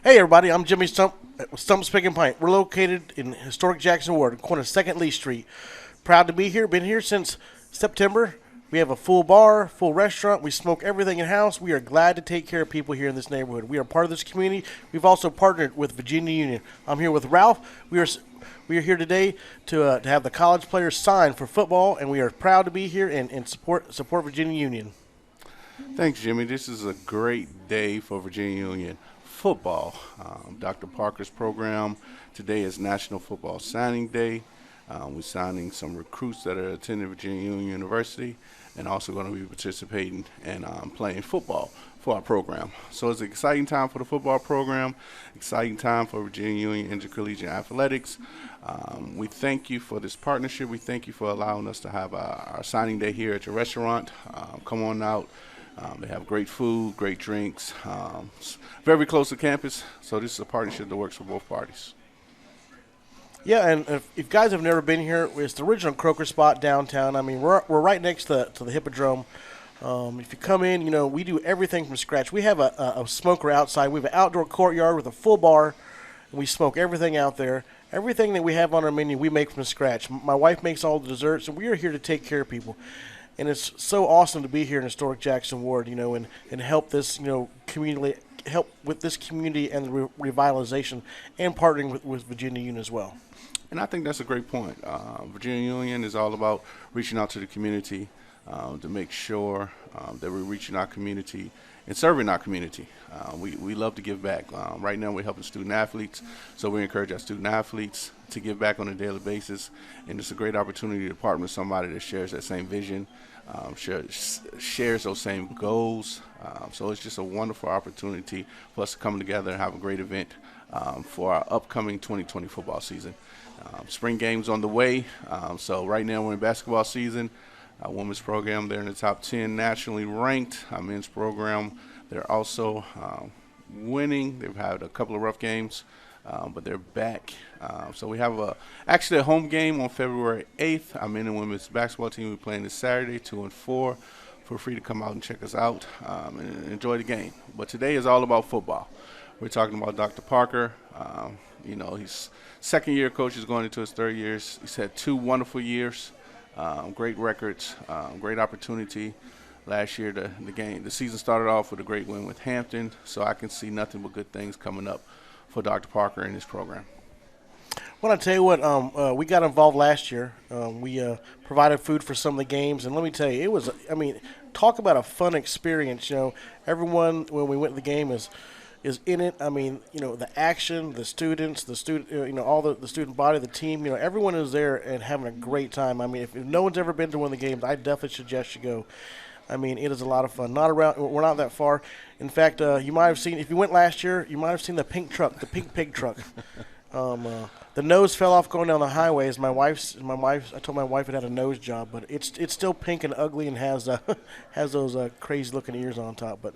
Hey everybody, I'm Jimmy Stump with Stump Pint. We're located in historic Jackson Ward, corner 2nd Lee Street. Proud to be here. Been here since September. We have a full bar, full restaurant. We smoke everything in house. We are glad to take care of people here in this neighborhood. We are part of this community. We've also partnered with Virginia Union. I'm here with Ralph. We are here today to have the college players sign for football, and we are proud to be here and support Virginia Union. Thanks, Jimmy. This is a great day for Virginia Union football. Dr. Parker's program today is National Football Signing Day. We're signing some recruits that are attending Virginia Union University and also going to be participating and playing football for our program. So it's an exciting time for the football program, exciting time for Virginia Union Intercollegiate Athletics. We thank you for this partnership. We thank you for allowing us to have our signing day here at your restaurant. Come on out. They have great food, great drinks, very close to campus. So this is a partnership that works for both parties. Yeah, and if you guys have never been here, it's the original Croker spot downtown. I mean, we're right next to the Hippodrome. If you come in, we do everything from scratch. We have a smoker outside. We have an outdoor courtyard with a full bar, and we smoke everything out there. Everything that we have on our menu, we make from scratch. My wife makes all the desserts, and we are here to take care of people. And it's so awesome to be here in historic Jackson Ward, and help this, community, help with this community and the revitalization, and partnering with Virginia Union as well. And I think that's a great point. Virginia Union is all about reaching out to the community to make sure that we're reaching our community and serving our community. We love to give back. Right now we're helping student athletes, so we encourage our student athletes to give back on a daily basis. And it's a great opportunity to partner with somebody that shares that same vision, shares those same goals. So it's just a wonderful opportunity for us to come together and have a great event for our upcoming 2020 football season. Spring games on the way. So right now we're in basketball season. Our women's program, they're in the top 10 nationally ranked. Our men's program, they're also winning. They've had a couple of rough games, but they're back. So we have actually a home game on February 8th. Our men and women's basketball team will be playing this Saturday, 2 and 4. Feel free to come out and check us out and enjoy the game. But today is all about football. We're talking about Dr. Parker. He's second-year coach. He's going into his third year. He's had 2 wonderful years. Great records, great opportunity. Last year, the season started off with a great win with Hampton, so I can see nothing but good things coming up for Dr. Parker and his program. Well, I tell you what, we got involved last year. We provided food for some of the games, and let me tell you, it was. I mean, talk about a fun experience. Everyone when we went to the game is in it. I mean, the action, the students, all the student body, the team, everyone is there and having a great time. I mean, if no one's ever been to one of the games, I definitely suggest you go. I mean, it is a lot of fun. We're not that far. In fact, you might have seen, if you went last year, you might have seen the pink truck, the pink pig truck. The nose fell off going down the highways. I told my wife it had a nose job, but it's still pink and ugly and has those crazy looking ears on top. But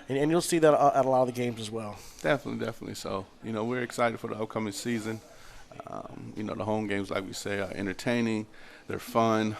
and you'll see that at a lot of the games as well. Definitely. So, we're excited for the upcoming season. The home games, like we say, are entertaining. They're fun.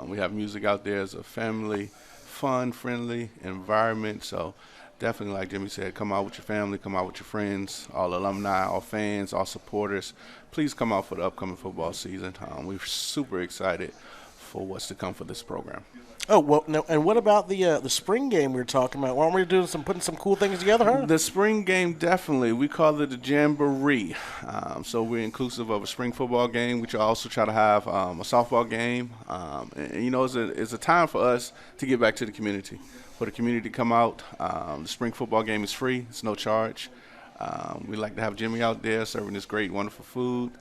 We have music out there as a family, fun, friendly environment. So definitely, like Jimmy said, come out with your family, come out with your friends, all alumni, all fans, all supporters. Please come out for the upcoming football season. We're super excited for what's to come for this program. Oh, well, no, and what about the spring game we were talking about? Weren't we putting some cool things together, huh? The spring game, definitely. We call it the Jamboree. So we're inclusive of a spring football game. We also try to have a softball game. It's a time for us to get back to the community, for the community to come out. The spring football game is free. It's no charge. We like to have Jimmy out there serving this great, wonderful food.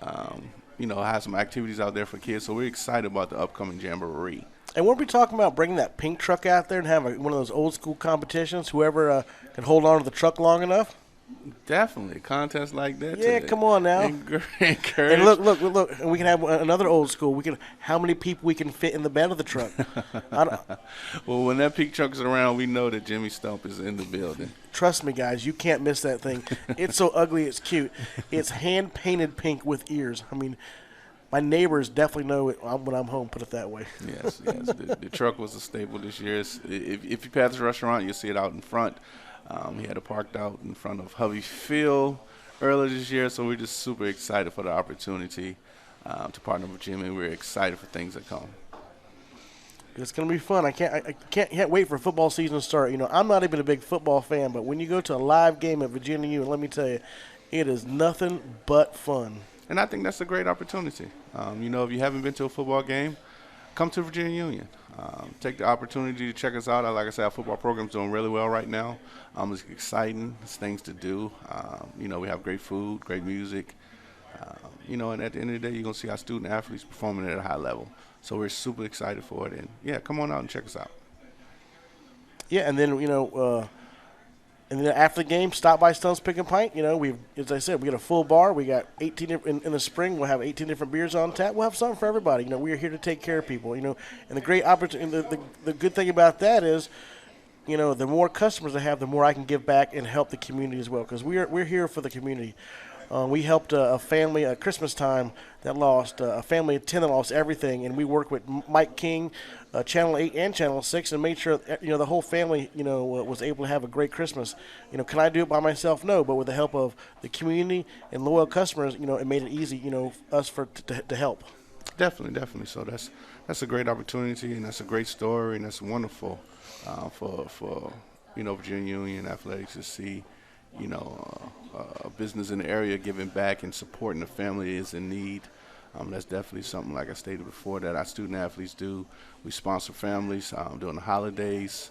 Have some activities out there for kids. So we're excited about the upcoming Jamboree. And weren't we talking about bringing that pink truck out there and have one of those old school competitions? Whoever can hold on to the truck long enough? Definitely. Contests like that. Yeah, come on now. Encourage. And look. And we can have another old school. How many people we can fit in the bed of the truck? Well, when that pink truck is around, we know that Jimmy Stump is in the building. Trust me, guys. You can't miss that thing. It's so ugly, it's cute. It's hand-painted pink with ears. I mean, my neighbors definitely know it when I'm home, put it that way. Yes. The truck was a staple this year. If you pass the restaurant, you'll see it out in front. He had it parked out in front of Hovey Field earlier this year, so we're just super excited for the opportunity to partner with Jimmy. We're excited for things that come. It's going to be fun. I can't wait for football season to start. You know, I'm not even a big football fan, but when you go to a live game at Virginia U, let me tell you, it is nothing but fun. And I think that's a great opportunity. You know, if you haven't been to a football game, come to Virginia Union. Take the opportunity to check us out. Like I said, our football program's doing really well right now. It's exciting. There's things to do. You know, we have great food, great music. You know, and at the end of the day, you're going to see our student athletes performing at a high level. So we're super excited for it. And, yeah, come on out and check us out. Yeah, and then, you know, and then after the game, stop by Stump's Pick and Pint. You know, as I said, we got a full bar. We got 18 in the spring. We'll have 18 different beers on tap. We'll have something for everybody. You know, we are here to take care of people. You know, and the great opportunity, the good thing about that is, you know, the more customers I have, the more I can give back and help the community as well. Because we're here for the community. We helped a family at Christmas time that lost a family of 10 that lost everything, and we worked with Mike King, Channel 8 and Channel 6, and made sure the whole family was able to have a great Christmas. You know, can I do it by myself? No, but with the help of the community and loyal customers, it made it easy, us to help. Definitely. So that's a great opportunity, and that's a great story, and that's wonderful for Virginia Union Athletics to see. A business in the area giving back and supporting the family is in need. That's definitely something, like I stated before, that our student athletes do. We sponsor families during the holidays.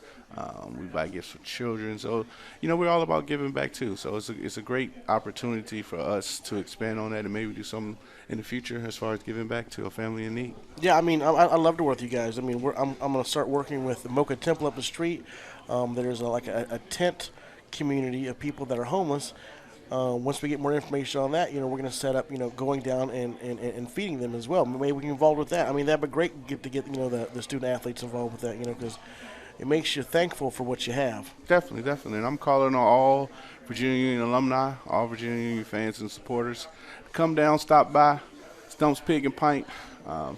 We buy gifts for children. So, we're all about giving back too. So it's a great opportunity for us to expand on that and maybe do something in the future as far as giving back to a family in need. Yeah, I mean, I love to work with you guys. I mean, I'm going to start working with the Mocha Temple up the street. There's a tent community of people that are homeless. Once we get more information on that, we're going to set up, going down and feeding them as well. Maybe we can get involved with that. I mean, that'd be great to get the student athletes involved with that, because it makes you thankful for what you have. Definitely. And I'm calling on all Virginia Union alumni, all Virginia Union fans and supporters, come down, stop by Stump's Pig and Pint,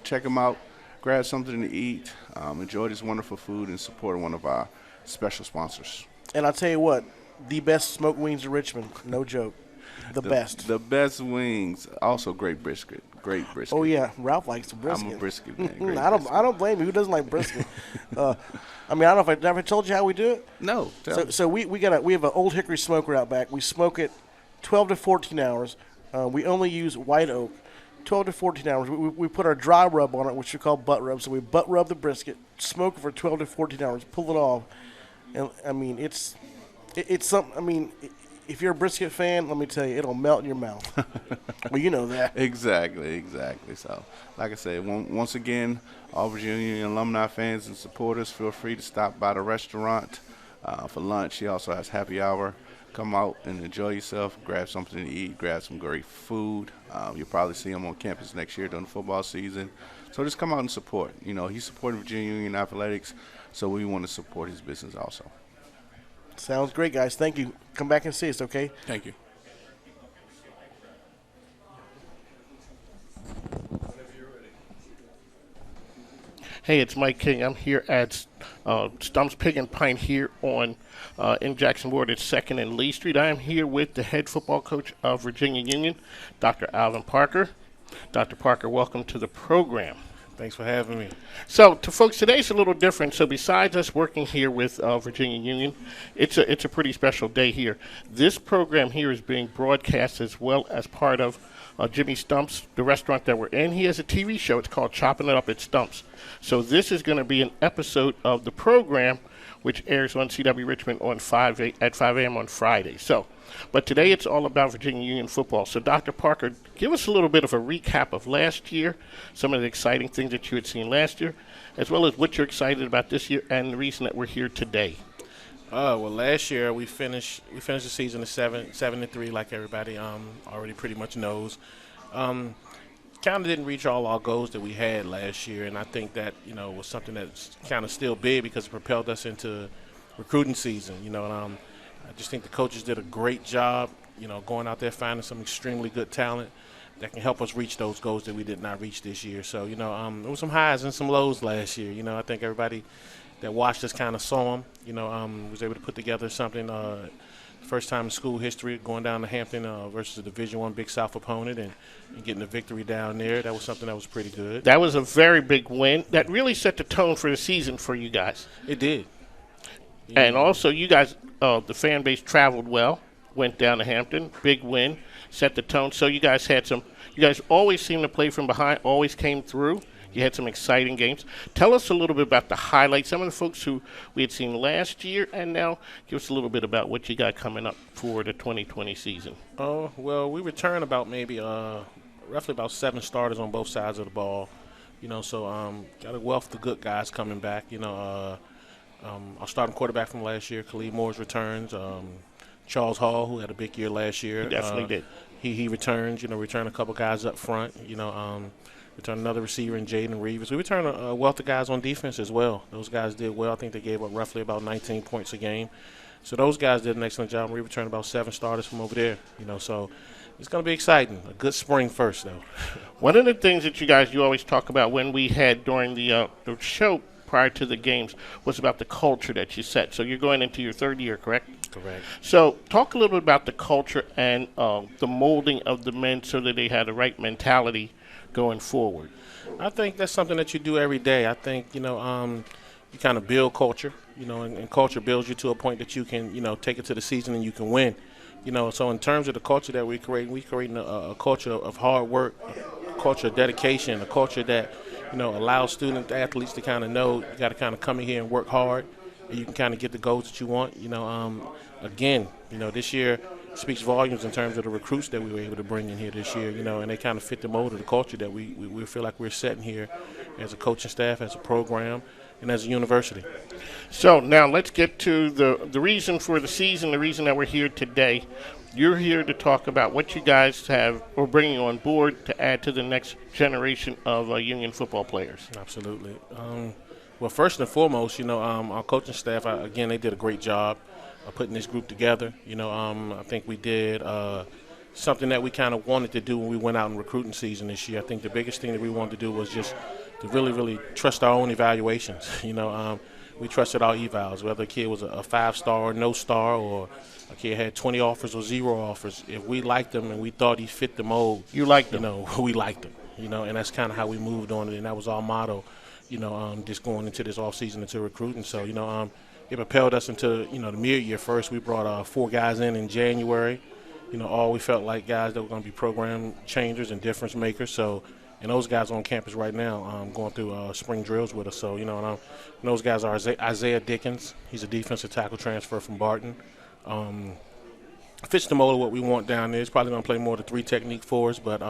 check them out, grab something to eat, enjoy this wonderful food, and support one of our special sponsors. And I'll tell you what, the best smoked wings in Richmond, no joke. The best. The best wings. Also great brisket. Oh yeah, Ralph likes the brisket. I'm a brisket man. I don't blame you. Who doesn't like brisket? I don't know if I never told you how we do it. No. So we have an old hickory smoker out back. We smoke it 12 to 14 hours. We only use white oak. 12 to 14 hours. We put our dry rub on it, which we call butt rub. So we butt rub the brisket, smoke it for 12 to 14 hours, pull it off, and I mean it's something. I mean, if you're a brisket fan, let me tell you, it'll melt in your mouth. Well, you know that. Exactly. So, like I said, once again, all Virginia Union alumni fans and supporters, feel free to stop by the restaurant for lunch. He also has happy hour. Come out and enjoy yourself, grab something to eat, grab some great food. You'll probably see him on campus next year during the football season. So just come out and support. He's supporting Virginia Union Athletics, so we want to support his business also. Sounds great, guys. Thank you. Come back and see us, okay? Thank you. Hey, it's Mike King. I'm here at Stump's Pig and Pint here in Jackson Ward at 2nd and Lee Street. I am here with the head football coach of Virginia Union, Dr. Alvin Parker. Dr. Parker, welcome to the program. Thanks for having me. So, to folks, today's a little different. So, besides us working here with Virginia Union, it's a pretty special day here. This program here is being broadcast as well as part of Jimmy Stump's, the restaurant that we're in. He has a TV show. It's called Chopping It Up at Stump's. So, this is going to be an episode of the program which airs on CW Richmond on at 5 a.m. on Friday. So, but today it's all about Virginia Union football. So, Dr. Parker, give us a little bit of a recap of last year, some of the exciting things that you had seen last year, as well as what you're excited about this year and the reason that we're here today. Well, last year we finished the season at 7-3, like everybody already pretty much knows. Kind of didn't reach all our goals that we had last year, and I think that was something that's kind of still big because it propelled us into recruiting season. And I just think the coaches did a great job, going out there finding some extremely good talent that can help us reach those goals that we did not reach this year. So there was some highs and some lows last year. I think everybody watched us kind of saw them. Was able to put together something. First time in school history, going down to Hampton versus a Division I Big South opponent and getting the victory down there. That was something that was pretty good. That was a very big win. That really set the tone for the season for you guys. It did. And also, you guys, the fan base traveled well, went down to Hampton, big win, set the tone. So you guys always seem to play from behind, always came through. You had some exciting games. Tell us a little bit about the highlights, some of the folks who we had seen last year, and now give us a little bit about what you got coming up for the 2020 season. Oh, well, we return about maybe roughly about 7 starters on both sides of the ball. So got a wealth of good guys coming back. Our starting quarterback from last year, Khalid Moore's returns. Charles Hall, who had a big year last year. He definitely did. He returns, return a couple guys up front, return another receiver in Jaden Reeves. We return a wealth of guys on defense as well. Those guys did well. I think they gave up roughly about 19 points a game. So those guys did an excellent job. We returned about 7 starters from over there, so it's going to be exciting. A good spring first, though. One of the things that you always talk about when we had during the show prior to the games was about the culture that you set. So you're going into your 3rd year, correct? Correct. So talk a little bit about the culture and the molding of the men so that they had the right mentality going forward. I think that's something that you do every day. I think, you kind of build culture, and culture builds you to a point that you can, take it to the season and you can win. So in terms of the culture that we creating a culture of hard work, a culture of dedication, a culture that, allows student athletes to kind of know you got to kind of come in here and work hard and you can kind of get the goals that you want. Again, this year speaks volumes in terms of the recruits that we were able to bring in here this year, and they kind of fit the mold of the culture that we feel like we're setting here as a coaching staff, as a program, and as a university. So now let's get to the reason for the season, the reason that we're here today. You're here to talk about what you guys have or bringing on board to add to the next generation of Union football players. Absolutely. Well, first and foremost, our coaching staff, again, they did a great job putting this group together. I think we did something that we kind of wanted to do when we went out in recruiting season this year. I think the biggest thing that we wanted to do was just to really, really trust our own evaluations. We trusted our evals, whether a kid was a 5-star or no star, or a kid had 20 offers or 0 offers. If we liked him and we thought he fit the mold, you liked him. We liked him. And that's kind of how we moved on it, and that was our motto. Just going into this off season into recruiting. So it propelled us into the mid-year first. We brought 4 guys in January. All we felt like guys that were going to be program changers and difference makers. So. And those guys are on campus right now going through spring drills with us. So, and those guys are Isaiah Dickens. He's a defensive tackle transfer from Barton. Fits the mold of what we want down there. He's probably going to play more of the 3 technique for us, but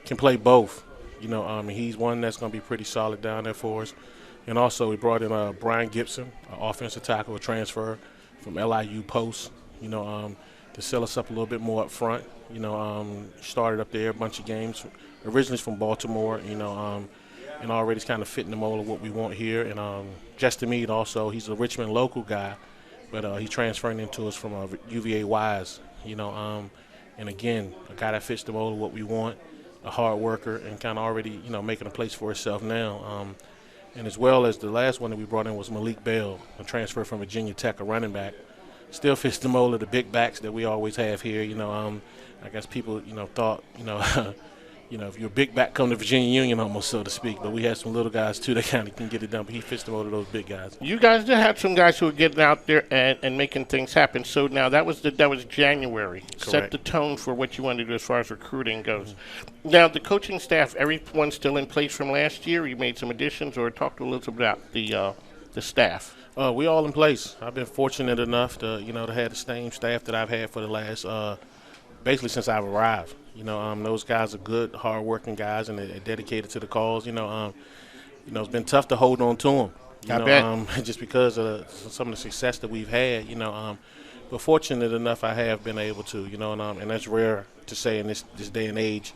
can play both. He's one that's going to be pretty solid down there for us. And also we brought in Brian Gibson, an offensive tackle, a transfer from LIU Post, to sell us up a little bit more up front. Started up there a bunch of games. Originally from Baltimore, and already it's kind of fitting the mold of what we want here. And Justin Meade also, he's a Richmond local guy, but he's transferring into us from UVA Wise, and again, a guy that fits the mold of what we want, a hard worker, and kind of already, making a place for himself now. And as well as the last one that we brought in was Malik Bell, a transfer from Virginia Tech, a running back. Still fits the mold of the big backs that we always have here. I guess people, thought, if you're a big back, come to Virginia Union almost, so to speak. But we had some little guys, too, that kind of can get it done. But he fits the mold of those big guys. You guys did have some guys who were getting out there and making things happen. So now that was January. Correct. Set the tone for what you wanted to do as far as recruiting goes. Mm-hmm. Now, the coaching staff, everyone's still in place from last year? You made some additions, or talk a little bit about the staff? We all in place. I've been fortunate enough to, to have the same staff that I've had for the last, basically since I've arrived. Those guys are good, hard-working guys, and they're dedicated to the cause. It's been tough to hold on to them. Just because of some of the success that we've had. But fortunate enough, I have been able to. And that's rare to say in this day and age.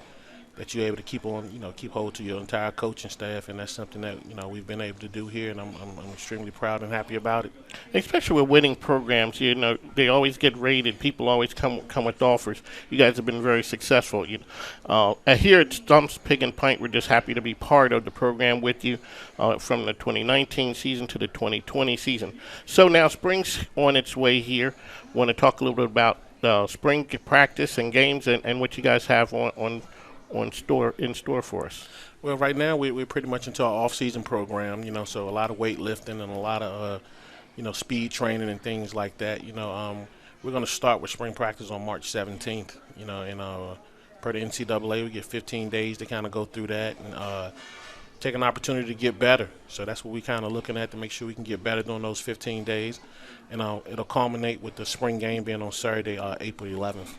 that you're able to keep on, keep hold to your entire coaching staff, and that's something that we've been able to do here, and I'm extremely proud and happy about it. Especially with winning programs, they always get rated. People always come with offers. You guys have been very successful. Here at Stumps, Pig and Pint, we're just happy to be part of the program with you from the 2019 season to the 2020 season. So now spring's on its way here. Want to talk a little bit about spring practice and games and what you guys have in store for us. Well, right now we're pretty much into our off-season program, so a lot of weightlifting and a lot of speed training and things like that. We're going to start with spring practice on March 17th. And per the NCAA, we get 15 days to kind of go through that and take an opportunity to get better. So that's what we're kind of looking at, to make sure we can get better during those 15 days. And it'll culminate with the spring game being on Saturday, April 11th.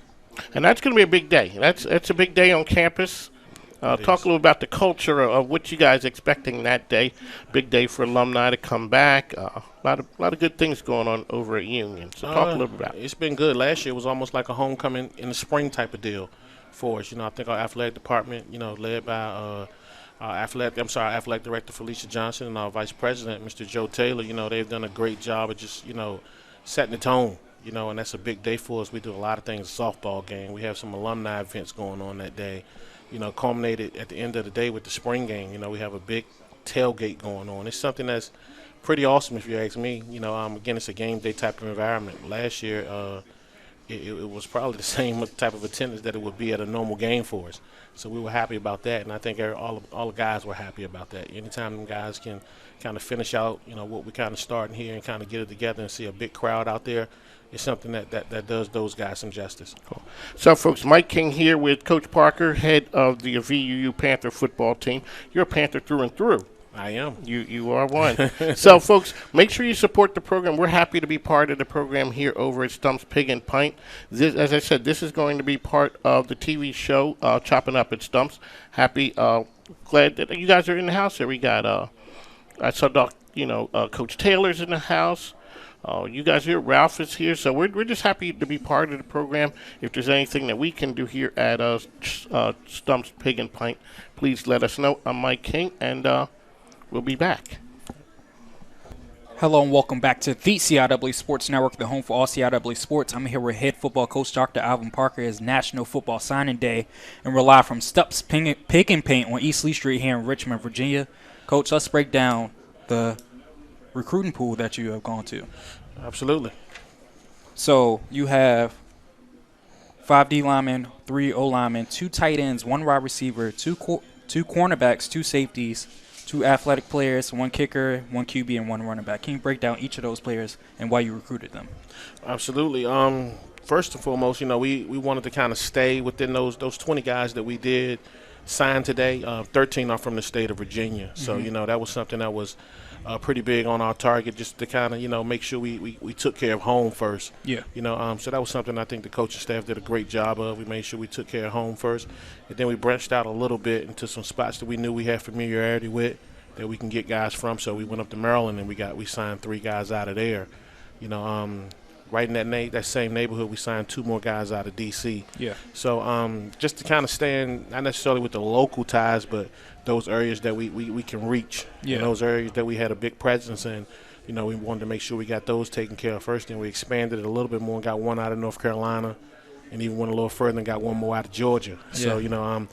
And that's going to be a big day. That's a big day on campus. Talk a little about the culture of what you guys are expecting that day. Big day for alumni to come back. A lot of good things going on over at Union. So talk a little bit about it. It's been good. Last year was almost like a homecoming in the spring type of deal for us. I think our athletic department, led by our athletic director Felicia Johnson and our vice president, Mr. Joe Taylor, they've done a great job of just, setting the tone. And that's a big day for us. We do a lot of things, softball game. We have some alumni events going on that day. Culminated at the end of the day with the spring game. We have a big tailgate going on. It's something that's pretty awesome if you ask me. Again, it's a game day type of environment. Last year, it was probably the same type of attendance that it would be at a normal game for us. So we were happy about that, and I think all the guys were happy about that. Anytime them guys can kind of finish out, what we kind of starting here and kind of get it together and see a big crowd out there, it's something that does those guys some justice. Cool. So, folks, Mike King here with Coach Parker, head of the VUU Panther football team. You're a Panther through and through. I am. You are one. So, folks, make sure you support the program. We're happy to be part of the program here over at Stump's Pig and Pint. This, as I said, this is going to be part of the TV show, Chopping Up at Stump's. Happy, glad that you guys are in the house here. We got, I saw Coach Taylor's in the house. You guys here, Ralph is here, so we're just happy to be part of the program. If there's anything that we can do here at Stump's Pig and Pint, please let us know. I'm Mike King, and we'll be back. Hello and welcome back to the CIAA Sports Network, the home for all CIAA sports. I'm here with head football coach Dr. Alvin Parker. It's National Football Signing Day, and we're live from Stump's Pig and Paint on East Lee Street here in Richmond, Virginia. Coach, let's break down the recruiting pool that you have gone to. Absolutely. So you have 5 D linemen, 3 O linemen, 2 tight ends, 1 wide receiver, 2 cornerbacks, 2 safeties, 2 athletic players, 1 kicker, 1 QB, and 1 running back. Can you break down each of those players and why you recruited them? Absolutely. First and foremost, we wanted to kind of stay within those 20 guys that we did sign today. 13 are from the state of Virginia. So, that was something that was pretty big on our target, just to kind of, make sure we took care of home first. Yeah. So that was something I think the coaching staff did a great job of. We made sure we took care of home first. And then we branched out a little bit into some spots that we knew we had familiarity with, that we can get guys from. So we went up to Maryland and we signed 3 guys out of there. Right in that same neighborhood, we signed 2 more guys out of D.C. Yeah. So just to kind of stay in, not necessarily with the local ties, but those areas that we can reach. Yeah. Those areas that we had a big presence in. We wanted to make sure we got those taken care of first. Then we expanded it a little bit more and got 1 out of North Carolina, and even went a little further and got 1 more out of Georgia. Yeah. So,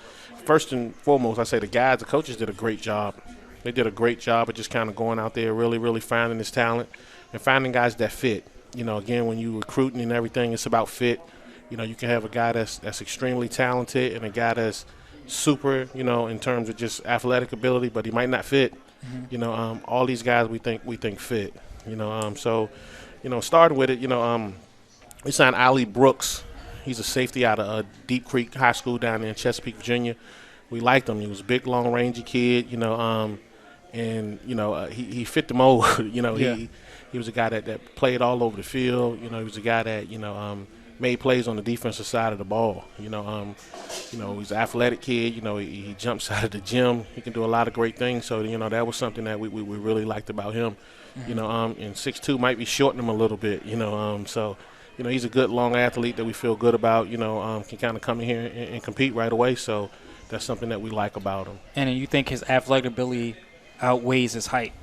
first and foremost, I say the coaches did a great job. They did a great job of just kind of going out there, really, really finding this talent and finding guys that fit. Again, when you recruiting and everything, it's about fit. You can have a guy that's extremely talented and a guy that's super, in terms of just athletic ability, but he might not fit. All these guys we think fit. So, starting with it, we signed Ali Brooks. He's a safety out of Deep Creek High School down there in Chesapeake, Virginia. We liked him. He was a big, long, rangy kid, he fit the mold. He was a guy that played all over the field. He was a guy that, made plays on the defensive side of the ball. He's an athletic kid. He jumps out of the gym. He can do a lot of great things. So, that was something that we really liked about him. And 6'2" might be shortening him a little bit, So, he's a good, long athlete that we feel good about, can kind of come in here and compete right away. So that's something that we like about him. And then you think his athletic ability outweighs his height?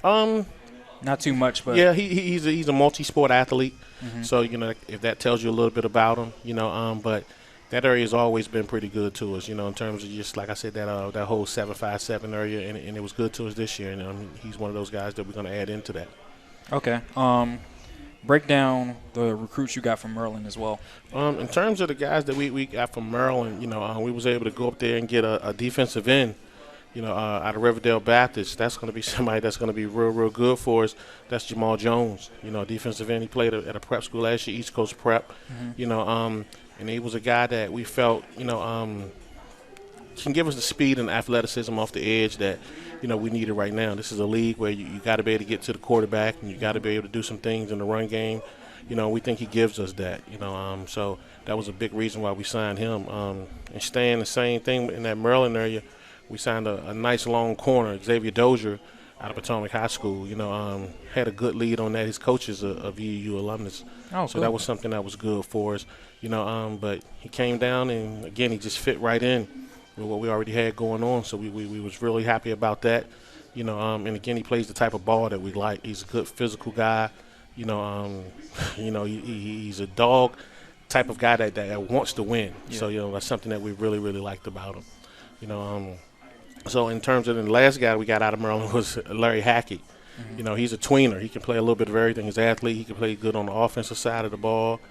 Not too much, but Yeah, he's a multi-sport athlete. So if that tells you a little bit about him, but that area has always been pretty good to us. In terms of just like I said, that whole 757 area, and it was good to us this year. And he's one of those guys that we're going to add into that. Okay. Break down the recruits you got from Maryland as well. In terms of the guys that we got from Maryland, we was able to go up there and get a defensive end. Out of Riverdale Baptist, that's going to be somebody that's going to be real good for us. That's Jamal Jones, defensive end. He played at a prep school last year, East Coast Prep. And he was a guy that we felt, can give us the speed and athleticism off the edge that, we needed right now. This is a league where you got to be able to get to the quarterback and you got to be able to do some things in the run game. We think he gives us that, so that was a big reason why we signed him. And staying the same thing in that Maryland area, we signed a nice long corner, Xavier Dozier, out of Potomac High School. Had a good lead on that. His coach is a VUU alumnus. Oh, so cool. that was something that was good for us. But he came down, and, again, he just fit right in with what we already had going on. So we was really happy about that. And, again, he plays the type of ball that we like. He's a good physical guy. He's a dog type of guy that wants to win. Yeah. So, that's something that we really, really liked about him. So in terms of the last guy we got out of Maryland was Larry Hackett. He's a tweener. He can play a little bit of everything. He's an athlete. He can play good on the offensive side of the ball.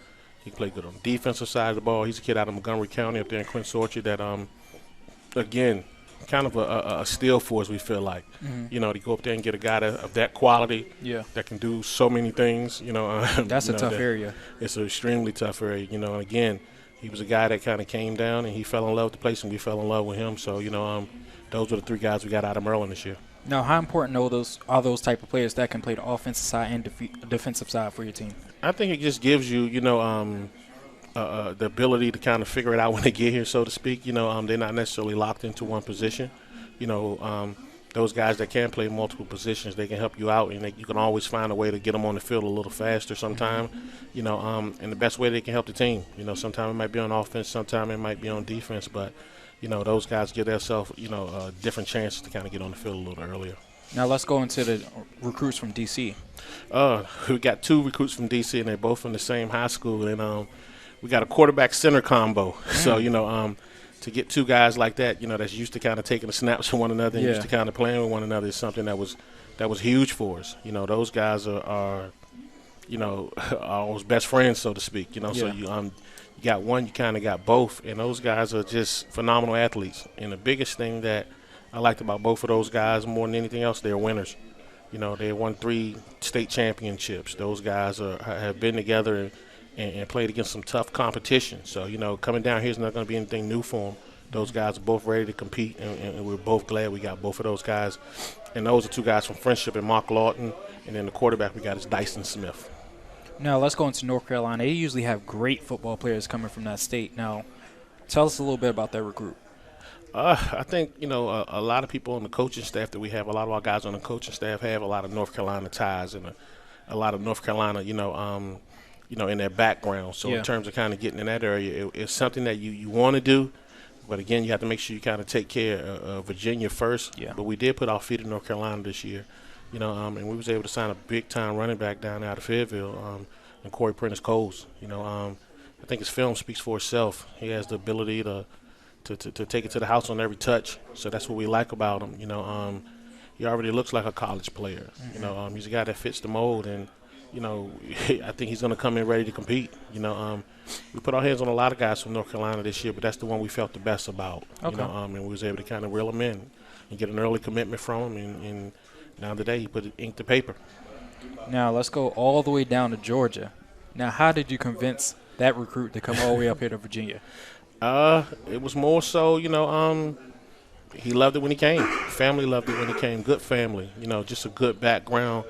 He can play good on the defensive side of the ball. He's a kid out of Montgomery County up there in Quince Orchard that, again, kind of a steal for us, we feel like. To go up there and get a guy of that quality that can do so many things. That's a tough area. It's an extremely tough area. And, again, he was a guy that kind of came down and he fell in love with the place and we fell in love with him. So, those were the three guys we got out of Maryland this year. Now, how important are those type of players that can play the offensive side and defensive side for your team? I think it just gives you, the ability to kind of figure it out when they get here, so to speak. They're not necessarily locked into one position. Those guys that can play multiple positions, they can help you out, and you can always find a way to get them on the field a little faster sometime. And the best way they can help the team. Sometimes it might be on offense, sometimes it might be on defense, but those guys give themselves, different chances to kind of get on the field a little earlier. Now let's go into the recruits from D.C. We got two recruits from D.C., and they're both from the same high school, and we got a quarterback center combo. So, to get two guys like that, that's used to kind of taking the snaps from one another and used to kind of playing with one another is something that was huge for us. Those guys are our best friends, so to speak. So you got one, you kind of got both, and those guys are just phenomenal athletes. And the biggest thing that I liked about both of those guys more than anything else, they're winners. They won 3 state championships. Those guys have been together and played against some tough competition. So, coming down here is not going to be anything new for them. Those guys are both ready to compete, and we're both glad we got both of those guys. And those are two guys from Friendship and Mark Lawton, and then the quarterback we got is Dyson Smith. Now, let's go into North Carolina. They usually have great football players coming from that state. Now, tell us a little bit about that recruit. I think, a lot of people on the coaching staff that we have, a lot of our guys on the coaching staff have a lot of North Carolina ties and a lot of North Carolina, in their background. So in terms of kind of getting in that area, it's something that you want to do. But, again, you have to make sure you kind of take care of Virginia first. Yeah. But we did put our feet in North Carolina this year, and we was able to sign a big-time running back down out of Fayetteville, and Corey Prentice Coles. I think his film speaks for itself. He has the ability to take it to the house on every touch. So that's what we like about him. He already looks like a college player. He's a guy that fits the mold, and I think he's going to come in ready to compete. We put our hands on a lot of guys from North Carolina this year, but that's the one we felt the best about. Okay. And we was able to kind of reel him in and get an early commitment from him, and now today he put ink to paper. Now let's go all the way down to Georgia. Now, how did you convince that recruit to come all the way up here to Virginia? It was more so, he loved it when he came. Family loved it when he came. Good family, just a good background.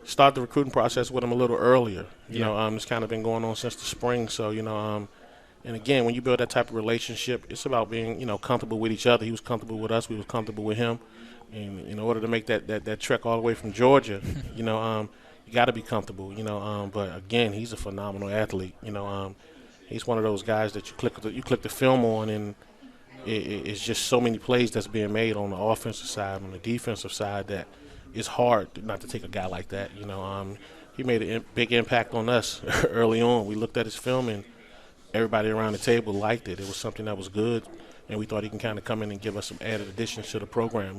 Start the recruiting process with him a little earlier. It's kind of been going on since the spring. So, and again, when you build that type of relationship, it's about being, comfortable with each other. He was comfortable with us. We was comfortable with him. And in order to make that trek all the way from Georgia, you got to be comfortable, But, again, he's a phenomenal athlete. He's one of those guys that you click the film on and, it's just so many plays that's being made on the offensive side, on the defensive side, that it's hard not to take a guy like that. He made a big impact on us early on. We looked at his film, and everybody around the table liked it. It was something that was good, and we thought he can kind of come in and give us some added additions to the program.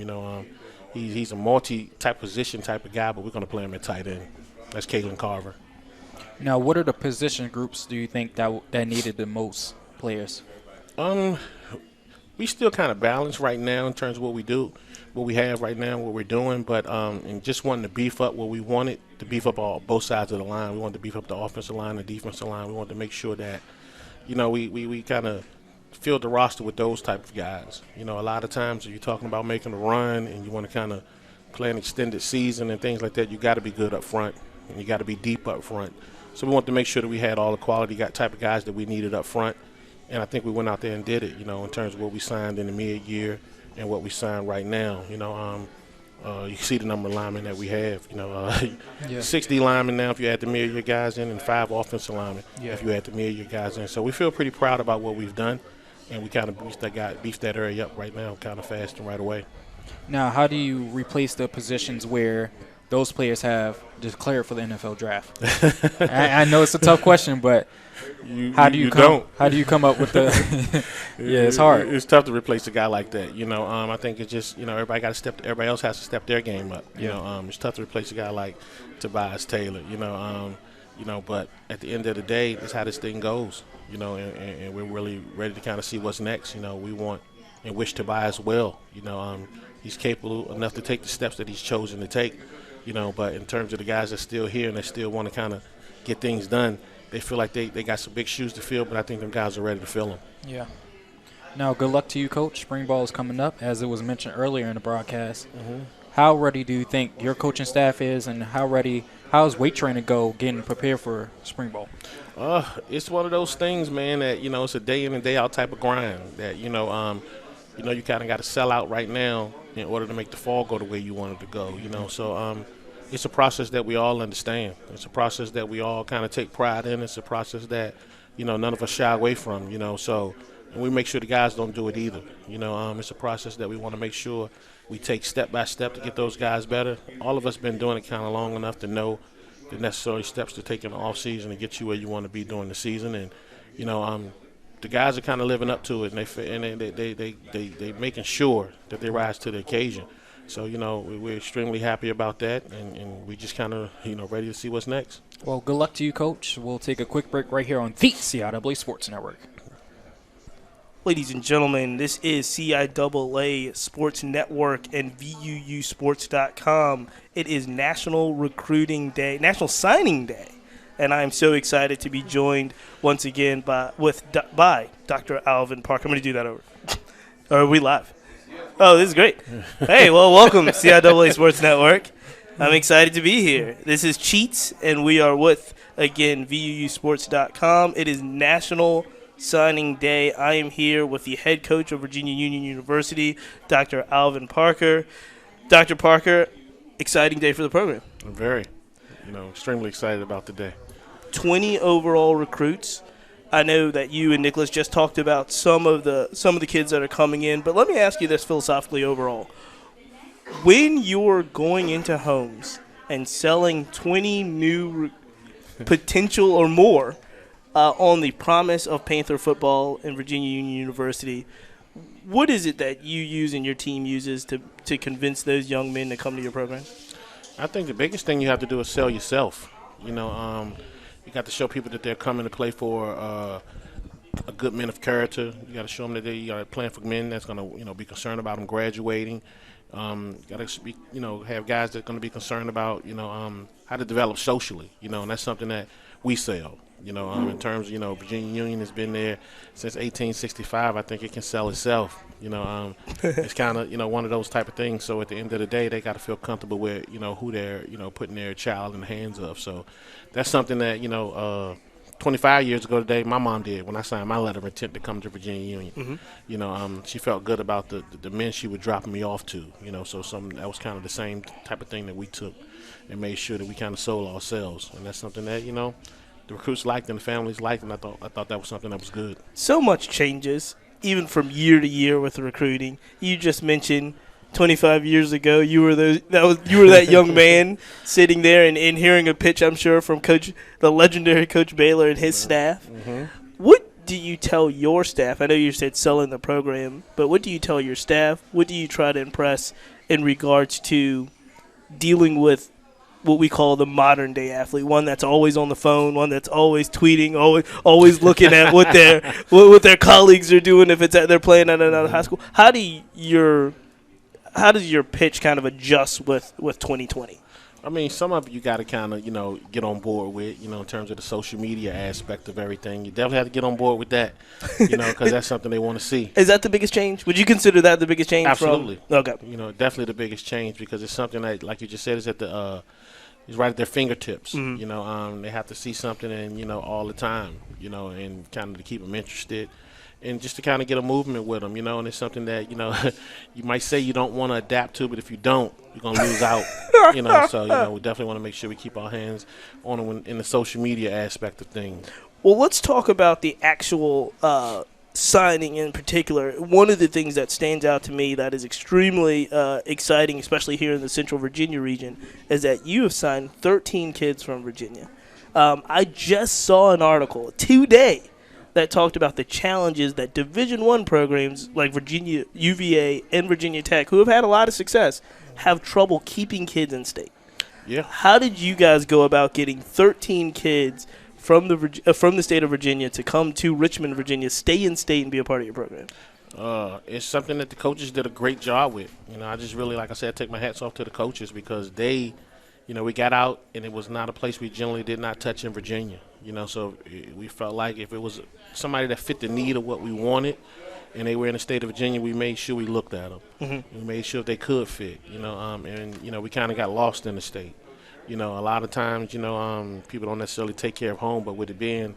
He's a multi-type position type of guy, but we're going to play him at tight end. That's Kalen Carver. Now, what are the position groups do you think that needed the most players? We still kind of balanced right now in terms of what we do, what we have right now, what we're doing, but and just wanting to beef up what we wanted to beef up both sides of the line. We wanted to beef up the offensive line, the defensive line. We wanted to make sure that, we kind of filled the roster with those type of guys. A lot of times if you're talking about making a run and you want to kind of play an extended season and things like that, you got to be good up front and you got to be deep up front. So we wanted to make sure that we had all the quality type of guys that we needed up front. And I think we went out there and did it, in terms of what we signed in the mid-year and what we signed right now. You see the number of linemen that we have. 60 linemen now if you add the mid-year guys in, and 5 offensive linemen if you add the mid-year guys in. So we feel pretty proud about what we've done, and we kind of beefed that area up right now kind of fast and right away. Now, how do you replace the positions where those players have declared for the NFL draft? I know it's a tough question, but how do you come up with the it's hard. It's tough to replace a guy like that. I think it's just, everybody else has to step their game up. It's tough to replace a guy like Tobias Taylor, but at the end of the day, it's how this thing goes, and we're really ready to kind of see what's next. We want and wish Tobias well. He's capable enough to take the steps that he's chosen to take, but in terms of the guys that's still here and they still want to kind of get things done, they feel like they got some big shoes to fill, but I think them guys are ready to fill them. Yeah. Now, good luck to you, Coach. Spring ball is coming up, as it was mentioned earlier in the broadcast. Mm-hmm. How ready do you think your coaching staff is, and how is weight training getting prepared for spring ball? It's one of those things, man, that, it's a day in and day out type of grind that, you kind of got to sell out right now in order to make the fall go the way you want it to go, So it's a process that we all understand. It's a process that we all kind of take pride in. It's a process that, none of us shy away from, So and we make sure the guys don't do it either. It's a process that we want to make sure we take step by step to get those guys better. All of us been doing it kind of long enough to know the necessary steps to take in the off season to get you where you want to be during the season. And, the guys are kind of living up to it, and they making sure that they rise to the occasion. So, we're extremely happy about that, and we just kind of, ready to see what's next. Well, good luck to you, Coach. We'll take a quick break right here on the CIAA Sports Network. Ladies and gentlemen, this is CIAA Sports Network and VUUSports.com. It is National National Signing Day. And I'm so excited to be joined once again by Dr. Alvin Parker. I'm going to do that over. Or are we live? Oh, this is great. Hey, well, welcome, CIAA Sports Network. I'm excited to be here. This is Cheats, and we are with, again, VUUSports.com. It is National Signing Day. I am here with the head coach of Virginia Union University, Dr. Alvin Parker. Dr. Parker, exciting day for the program. I'm very, extremely excited about the day. 20 overall recruits. I know that you and Nicholas just talked about some of the kids that are coming in, but let me ask you this philosophically overall. When you're going into homes and selling 20 new potential or more on the promise of Panther football in Virginia Union University, what is it that you use and your team uses to convince those young men to come to your program? I think the biggest thing you have to do is sell yourself. You got to show people that they're coming to play for a good men of character. You got to show them that they are playing for men that's going to be concerned about them graduating. Got to have guys that are going to be concerned about how to develop socially. And that's something that we sell. In terms of, Virginia Union has been there since 1865. I think it can sell itself. It's kind of, one of those type of things. So at the end of the day, they got to feel comfortable with, who they're, putting their child in the hands of. So that's something that, 25 years ago today, my mom did when I signed my letter of intent to come to Virginia Union. Mm-hmm. She felt good about the men she was dropping me off to. So that was kind of the same type of thing that we took and made sure that we kind of sold ourselves. And that's something that, the recruits liked and the families liked, and I thought that was something that was good. So much changes even from year to year with the recruiting. You just mentioned 25 years ago you were that young man sitting there and hearing a pitch, I'm sure, from the legendary Coach Baylor and his staff. Mm-hmm. What do you tell your staff? I know you said selling the program, but what do you tell your staff? What do you try to impress in regards to dealing with what we call the modern day athlete, one that's always on the phone, one that's always tweeting, always looking at what their colleagues are doing if they're playing at another high school? How does your pitch kind of adjust with 2020? I mean, some of you got to kind of, get on board with, in terms of the social media aspect of everything. You definitely have to get on board with that, because that's something they want to see. Is that the biggest change? Would you consider that the biggest change? Absolutely. Okay. Definitely the biggest change, because it's something that, like you just said, is is right at their fingertips. Mm-hmm. They have to see something and, all the time, and kind of to keep them interested. And just to kind of get a movement with them, and it's something that, you might say you don't want to adapt to, but if you don't, you're going to lose out, So, we definitely want to make sure we keep our hands on them in the social media aspect of things. Well, let's talk about the actual signing in particular. One of the things that stands out to me that is extremely exciting, especially here in the Central Virginia region, is that you have signed 13 kids from Virginia. I just saw an article today that talked about the challenges that Division I programs like Virginia, UVA, and Virginia Tech, who have had a lot of success, have trouble keeping kids in state. Yeah. How did you guys go about getting 13 kids from the state of Virginia to come to Richmond, Virginia, stay in state, and be a part of your program? It's something that the coaches did a great job with. I just really, like I said, take my hats off to the coaches, because they, we got out and it was not a place we generally did not touch in Virginia. So we felt like if it was somebody that fit the need of what we wanted and they were in the state of Virginia, we made sure we looked at them. Mm-hmm. We made sure if they could fit, and we kind of got lost in the state. A lot of times, people don't necessarily take care of home, but with it being,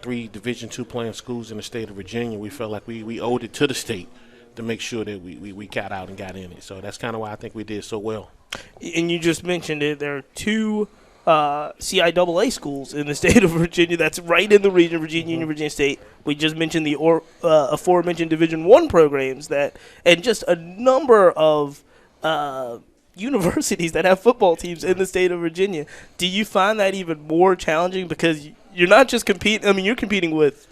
3 Division II playing schools in the state of Virginia, we felt like we owed it to the state to make sure that we got out and got in it. So that's kind of why I think we did so well. And you just mentioned it. There are 2 CIAA schools in the state of Virginia. That's right in the region, Virginia Union, Virginia State. We just mentioned the aforementioned Division I programs and just a number of universities that have football teams in the state of Virginia. Do you find that even more challenging, because you're not just competing? I mean, you're competing with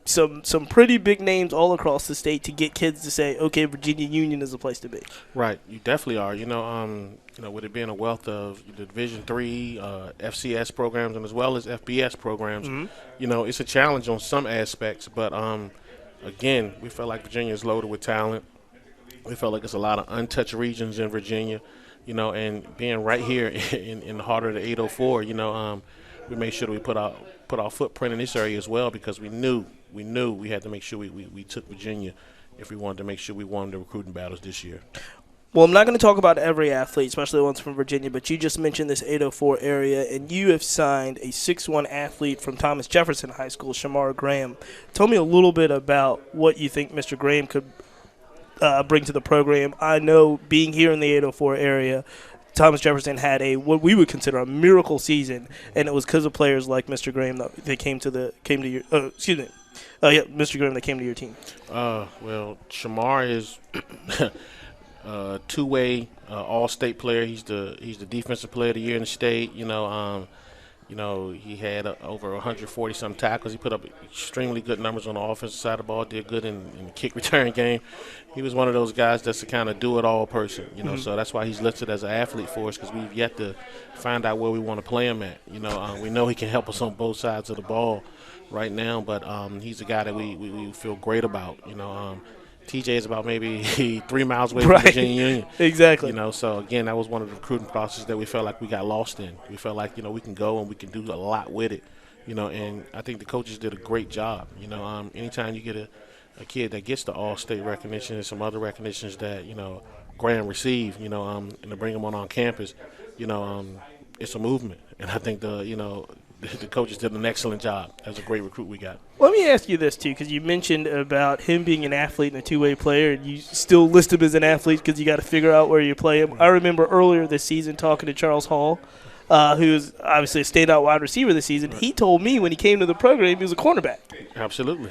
some pretty big names all across the state to get kids to say, okay, Virginia Union is the place to be. Right, you definitely are. With it being a wealth of the Division III, FCS programs, and as well as FBS programs, Mm-hmm. It's a challenge on some aspects. But again, we felt like Virginia is loaded with talent. We felt like there's a lot of untouched regions in Virginia, and being right here in the heart of the 804, we made sure that we put our footprint in this area as well, because we knew we had to make sure we took Virginia if we wanted to make sure we won the recruiting battles this year. Well, I'm not going to talk about every athlete, especially the ones from Virginia, but you just mentioned this 804 area, and you have signed a 6'1" athlete from Thomas Jefferson High School, Shamar Graham. Tell me a little bit about what you think Mr. Graham could bring to the program. I know, being here in the 804 area, Thomas Jefferson had what we would consider a miracle season, and it was because of players like Mr. Graham that Mr. Graham that came to your team. Well, Shamar is two-way all-state player. He's the defensive player of the year in the state. He had over 140-some tackles. He put up extremely good numbers on the offensive side of the ball, did good in the kick return game. He was one of those guys that's a kind of do-it-all person, Mm-hmm. So that's why he's listed as an athlete for us, because we've yet to find out where we want to play him at. We know he can help us on both sides of the ball right now, but he's a guy that we feel great about. TJ is about maybe 3 miles away from Virginia Union. Exactly. So again, that was one of the recruiting processes that we felt like we got lost in. We felt like, we can go and we can do a lot with it, and I think the coaches did a great job. Anytime you get a kid that gets the all-state recognition and some other recognitions that, Graham received, and to bring him on campus, it's a movement. And I think the coaches did an excellent job. That was a great recruit we got. Let me ask you this, too, because you mentioned about him being an athlete and a two-way player, and you still list him as an athlete because you got to figure out where you play him. I remember earlier this season talking to Charles Hall, who's obviously a standout wide receiver this season. He told me when he came to the program he was a cornerback. Absolutely.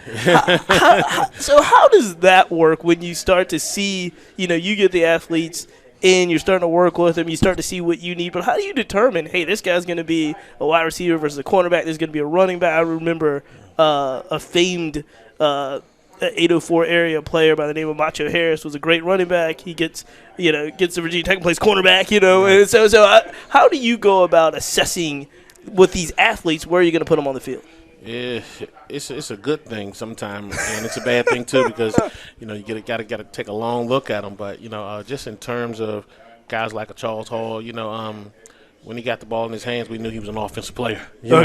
So how does that work when you start to see, you get the athletes in, you're starting to work with them, you start to see what you need, but how do you determine, hey, this guy's going to be a wide receiver versus a cornerback, there's going to be a running back? I remember a famed 804 area player by the name of Macho Harris was a great running back. He gets the Virginia Tech and plays cornerback, and so how do you go about assessing with these athletes where you're going to put them on the field? Yeah, it's a good thing sometimes, and it's a bad thing too because you got to take a long look at them. But just in terms of guys like a Charles Hall, when he got the ball in his hands, we knew he was an offensive player. So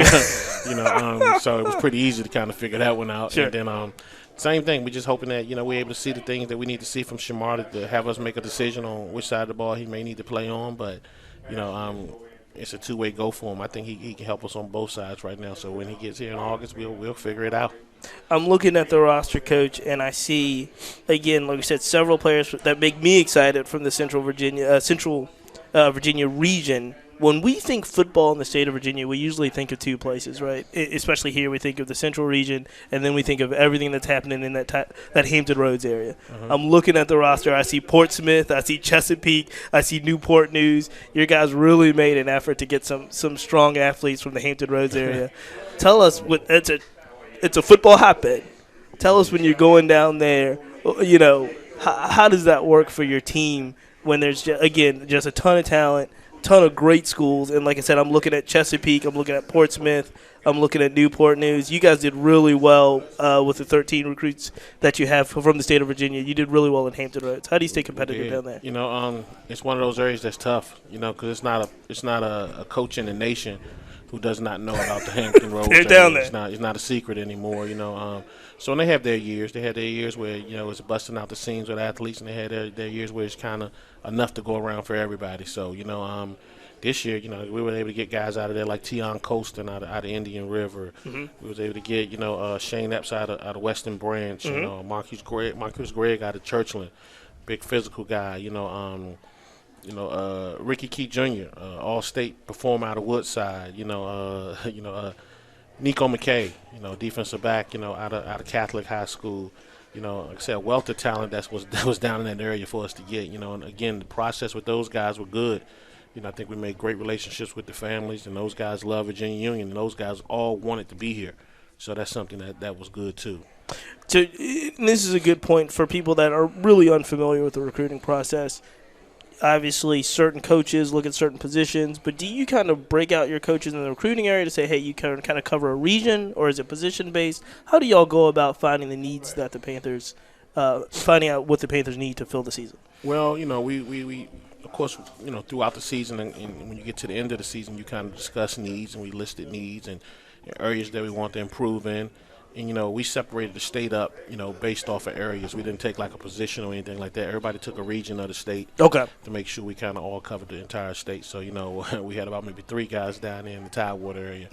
it was pretty easy to kind of figure that one out. Sure. And then same thing, we're just hoping that we're able to see the things that we need to see from Shamar to have us make a decision on which side of the ball he may need to play on. But it's a two-way go for him. I think he can help us on both sides right now. So when he gets here in August, we'll figure it out. I'm looking at the roster, Coach, and I see, again, like I said, several players that make me excited from the Central Virginia region. When we think football in the state of Virginia, we usually think of two places, right? Especially here, we think of the Central region, and then we think of everything that's happening in that Hampton Roads area. I'm looking at the roster. I see Portsmouth. I see Chesapeake. I see Newport News. Your guys really made an effort to get some strong athletes from the Hampton Roads area. Tell us, it's a football hotbed. Tell us when you're going down there, how does that work for your team when there's, just a ton of talent, ton of great schools, and like I said, I'm looking at Chesapeake, I'm looking at Portsmouth, I'm looking at Newport News. You guys did really well with the 13 recruits that you have from the state of Virginia. You did really well in Hampton Roads. How do you stay competitive down there? It's one of those areas that's tough, because it's not a coach in the nation who does not know about the Hampton Roads. They're down there. It's not a secret anymore, So when they have their years, where it's busting out the seams with athletes, and they had their years where it's kind of enough to go around for everybody. So this year, we were able to get guys out of there like Tion Colston out of Indian River. We was able to get Shane Epps out of Western Branch. Marcus Gregg out of Churchland, big physical guy. Ricky Key Jr., all-state performer out of Woodside. Nico McKay, defensive back, out of Catholic High School. Like I said, a wealth of talent that was down in that area for us to get. And again, the process with those guys were good. I think we made great relationships with the families, and those guys love Virginia Union, and those guys all wanted to be here. So that's something that was good too. So this is a good point for people that are really unfamiliar with the recruiting process. Obviously, certain coaches look at certain positions, but do you kind of break out your coaches in the recruiting area to say, hey, you kind of cover a region, or is it position-based? How do y'all go about finding the needs that the Panthers, finding out what the Panthers need to fill the season? Well, we of course, throughout the season, and when you get to the end of the season, you kind of discuss needs, and we listed needs and areas that we want to improve in. And, we separated the state up, based off of areas. We didn't take like a position or anything like that. Everybody took a region of the state to make sure we kind of all covered the entire state. So, we had about maybe 3 guys down there in the Tidewater area,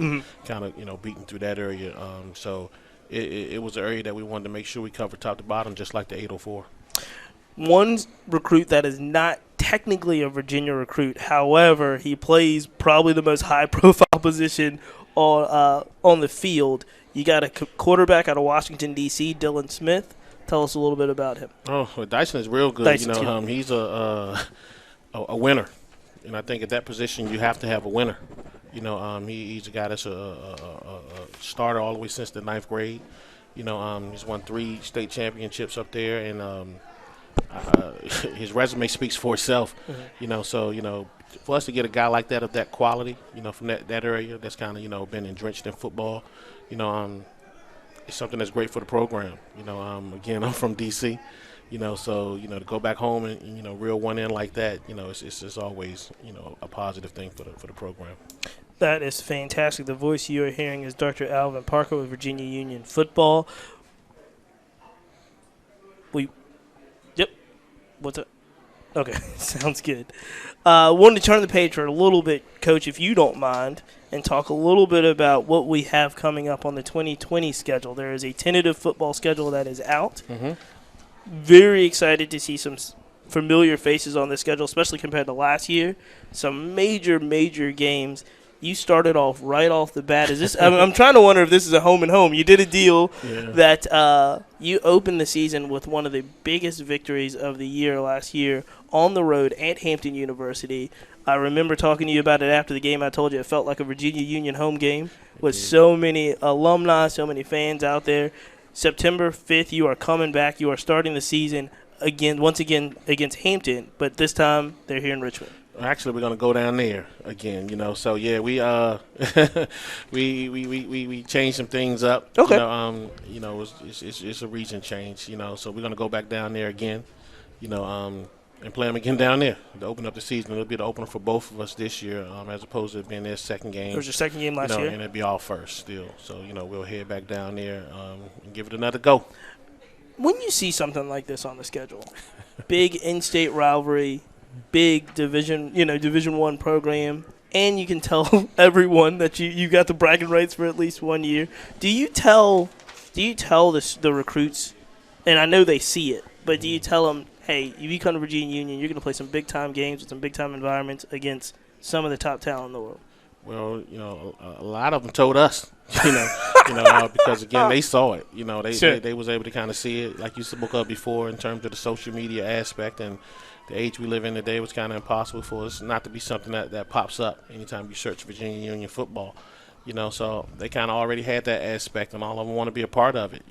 kind of, beating through that area. So it was an area that we wanted to make sure we covered top to bottom, just like the 804. One recruit that is not technically a Virginia recruit, however, he plays probably the most high-profile position on the field. You got a quarterback out of Washington, D.C., Dylan Smith. Tell us a little bit about him. Oh, well, Dyson is real good. He's a winner. And I think at that position you have to have a winner. He's a guy that's a starter all the way since the 9th grade. He's won 3 state championships up there, and his resume speaks for itself. So, for us to get a guy like that of that quality, from that area that's kind of, been drenched in football, it's something that's great for the program. Again, I'm from D.C., so, to go back home and, reel one in like that, it's always, a positive thing for the program. That is fantastic. The voice you are hearing is Dr. Alvin Parker with Virginia Union Football. Yep. What's up? Okay, sounds good. Wanted to turn the page for a little bit, Coach, if you don't mind, and talk a little bit about what we have coming up on the 2020 schedule. There is a tentative football schedule that is out. Very excited to see some familiar faces on the schedule, especially compared to last year. Some major, major games. you started off right off the bat. Is this? I'm trying to wonder if this is a home and home. You did a deal that you opened the season with one of the biggest victories of the year last year on the road at Hampton University. I remember talking to you about it after the game. I told you it felt like a Virginia Union home game with so many alumni, so many fans out there. September 5th, you are coming back. You are starting the season once again against Hampton, but this time they're here in Richmond. Actually, we're gonna go down there again, So yeah, we we changed some things up. Okay. It's a region change, So we're gonna go back down there again, and play them again down there to open up the season. It'll be the opener for both of us this year, as opposed to it being their second game. It was your second game last year, and it'll be all first still. So we'll head back down there and give it another go. When you see something like this on the schedule, big in-state rivalry, big Division I program, and you can tell everyone that you got the bragging rights for at least 1 year. Do you tell the recruits, and I know they see it, but do you tell them, hey, you come to Virginia Union, you're going to play some big-time games with some big-time environments against some of the top talent in the world? Well, a lot of them told us, because again they saw it. They was able to kind of see it, like you spoke of before, in terms of the social media aspect and the age we live in today. It was kind of impossible for us not to be something that pops up anytime you search Virginia Union football. So they kind of already had that aspect, and all of them want to be a part of it.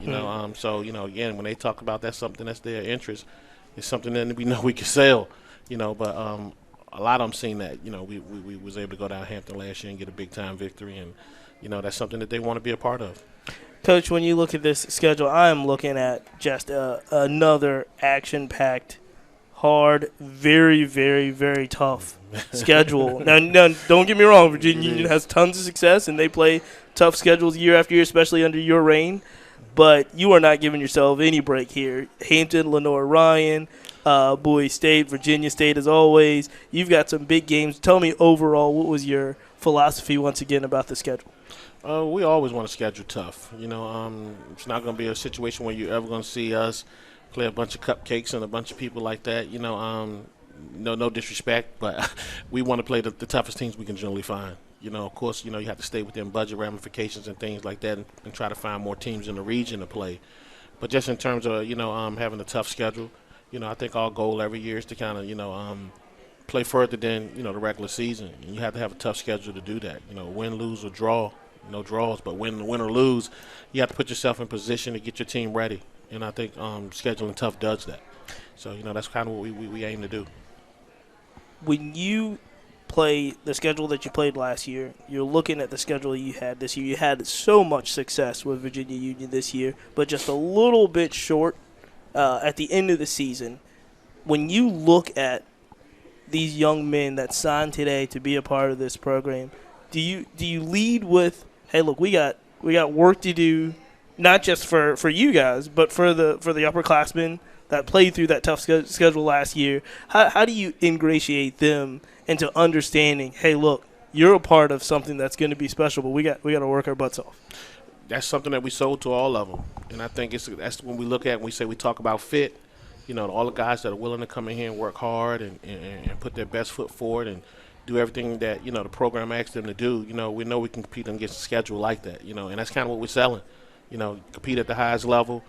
So again, when they talk about that's something that's their interest, it's something that we know we can sell. But a lot of them seen that. We was able to go down Hampton last year and get a big time victory, and that's something that they want to be a part of. Coach, when you look at this schedule, I am looking at just another action-packed, hard, very, very, very tough schedule. Now, don't get me wrong. Virginia Union has tons of success, and they play tough schedules year after year, especially under your reign. But you are not giving yourself any break here. Hampton, Lenore Ryan, Bowie State, Virginia State, as always. You've got some big games. Tell me overall, what was your philosophy once again about the schedule? We always want to schedule tough. It's not going to be a situation where you're ever going to see us play a bunch of cupcakes and a bunch of people like that. No disrespect, but we want to play the toughest teams we can generally find. Of course, you have to stay within budget ramifications and things like that, and try to find more teams in the region to play. But just in terms of having a tough schedule, I think our goal every year is to kind of play further than the regular season. And you have to have a tough schedule to do that. Win, lose, or draw. No draws, but win or lose, you have to put yourself in position to get your team ready. And I think scheduling tough does that. So that's kind of what we aim to do. When you play the schedule that you played last year, you're looking at the schedule you had this year. You had so much success with Virginia Union this year, but just a little bit short at the end of the season. When you look at these young men that signed today to be a part of this program, do you lead with, hey, look, we got work to do, not just for you guys, but for the upperclassmen that played through that tough schedule last year? How do you ingratiate them into understanding, hey, look, you're a part of something that's going to be special, but we got to work our butts off? That's something that we sold to all of them, and I think that's when we look at, when we talk about fit. All the guys that are willing to come in here and work hard and put their best foot forward and do everything that the program asks them to do. We know we can compete against a schedule like that. And that's kind of what we're selling. Compete at the highest level.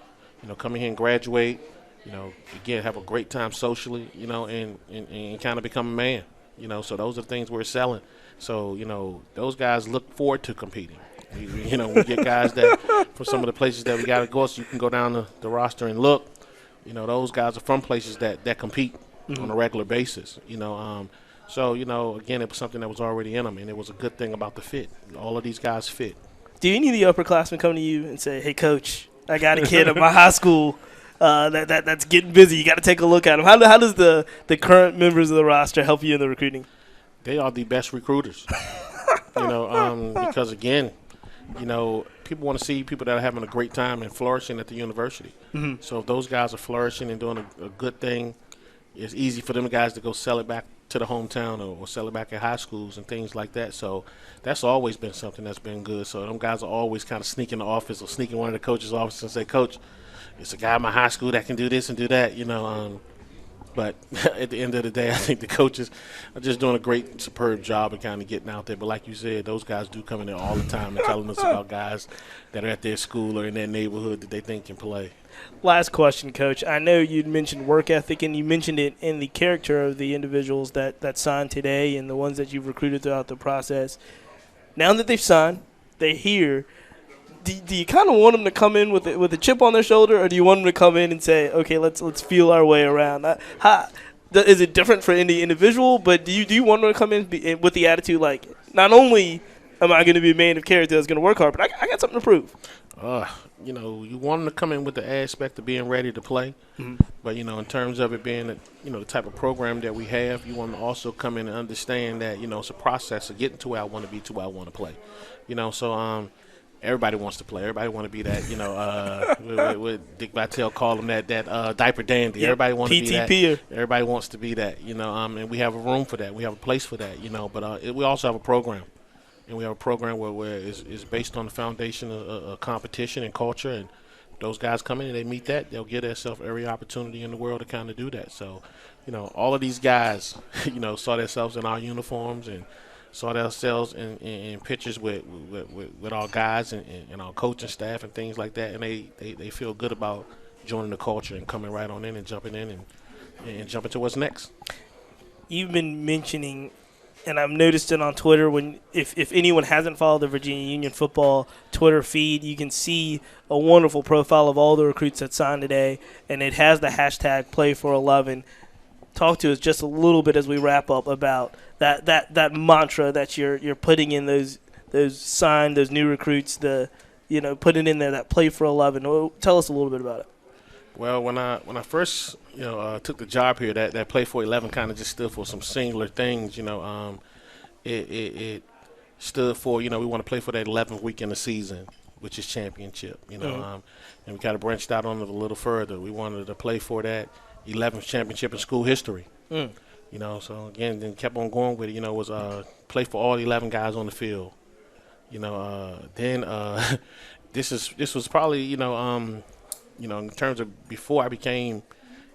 Come in here and graduate. Again, have a great time socially. And kind of become a man. So those are the things we're selling. So those guys look forward to competing. We get guys that from some of the places that we got to go, so you can go down the roster and look. Those guys are from places that compete on a regular basis. So, again, it was something that was already in them, and it was a good thing about the fit. All of these guys fit. Do any of the upperclassmen come to you and say, hey, Coach, I got a kid at my high school that's getting busy. You got to take a look at him. How does the current members of the roster help you in the recruiting? They are the best recruiters. Because, again, people want to see people that are having a great time and flourishing at the university. Mm-hmm. So if those guys are flourishing and doing a good thing, it's easy for them guys to go sell it back to the hometown or sell it back at high schools and things like that. So that's always been something that's been good. So them guys are always kind of sneak in the office or sneak in one of the coaches' offices and say, Coach, it's a guy in my high school that can do this and do that. But at the end of the day, I think the coaches are just doing a great, superb job of kind of getting out there. But like you said, those guys do come in there all the time and telling us about guys that are at their school or in their neighborhood that they think can play. Last question, Coach. I know you mentioned work ethic, and you mentioned it in the character of the individuals that signed today and the ones that you've recruited throughout the process. Now that they've signed, they're here. Do you kind of want them to come in with a chip on their shoulder, or do you want them to come in and say, okay, let's feel our way around? Is it different for any individual? But do you want them to come in with the attitude like, not only am I going to be a man of character that's going to work hard, but I got something to prove? You want them to come in with the aspect of being ready to play. Mm-hmm. But, in terms of it being, the type of program that we have, you want them to also come in and understand that, it's a process of getting to where I want to be to where I want to play. So everybody wants to play. Everybody want to be that, what Dick Vitale called him, that diaper dandy. Yep. Everybody wants to be PTP. that. Everybody wants to be that, and we have a room for that. We have a place for that, but we also have a program. And we have a program where it's based on the foundation of competition and culture. And those guys come in and they meet that, they'll give themselves every opportunity in the world to kind of do that. So, all of these guys, saw themselves in our uniforms and saw themselves in pictures with our guys and our coaching staff and things like that. And they feel good about joining the culture and coming right on in and jumping in and jumping to what's next. You've been mentioning, and I've noticed it on Twitter, if anyone hasn't followed the Virginia Union football Twitter feed, you can see a wonderful profile of all the recruits that signed today, and it has the hashtag #Play411. Talk to us just a little bit as we wrap up about that mantra that you're putting in those new recruits, putting in there that Play411. Tell us a little bit about it. Well, when I first took the job here, that Play for 11 kind of just stood for some singular things. It stood for we want to play for that 11th week in the season, which is championship. And we kind of branched out on it a little further. We wanted to play for that 11th championship in school history. So again, then kept on going with it. Was play for all 11 guys on the field. Then this was probably in terms of before I became,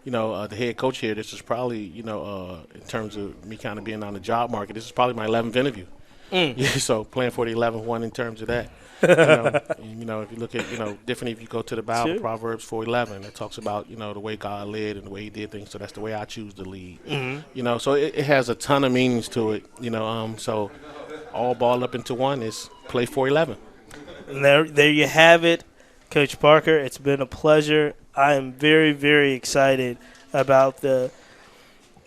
the head coach here, this is probably, in terms of me kind of being on the job market, this is probably my 11th interview. Yeah, so playing for the 11th one in terms of that. If you look at, different, if you go to the Bible, sure. Proverbs 4:11, it talks about, the way God led and the way he did things. So that's the way I choose to lead. Mm-hmm. So it has a ton of meanings to it, so all balled up into one is play 4:11. And there you have it. Coach Parker, it's been a pleasure. I am very, very excited about the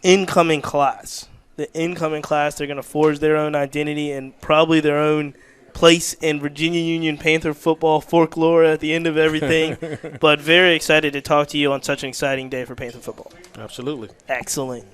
incoming class. They're going to forge their own identity and probably their own place in Virginia Union Panther football folklore at the end of everything. But very excited to talk to you on such an exciting day for Panther football. Absolutely. Excellent.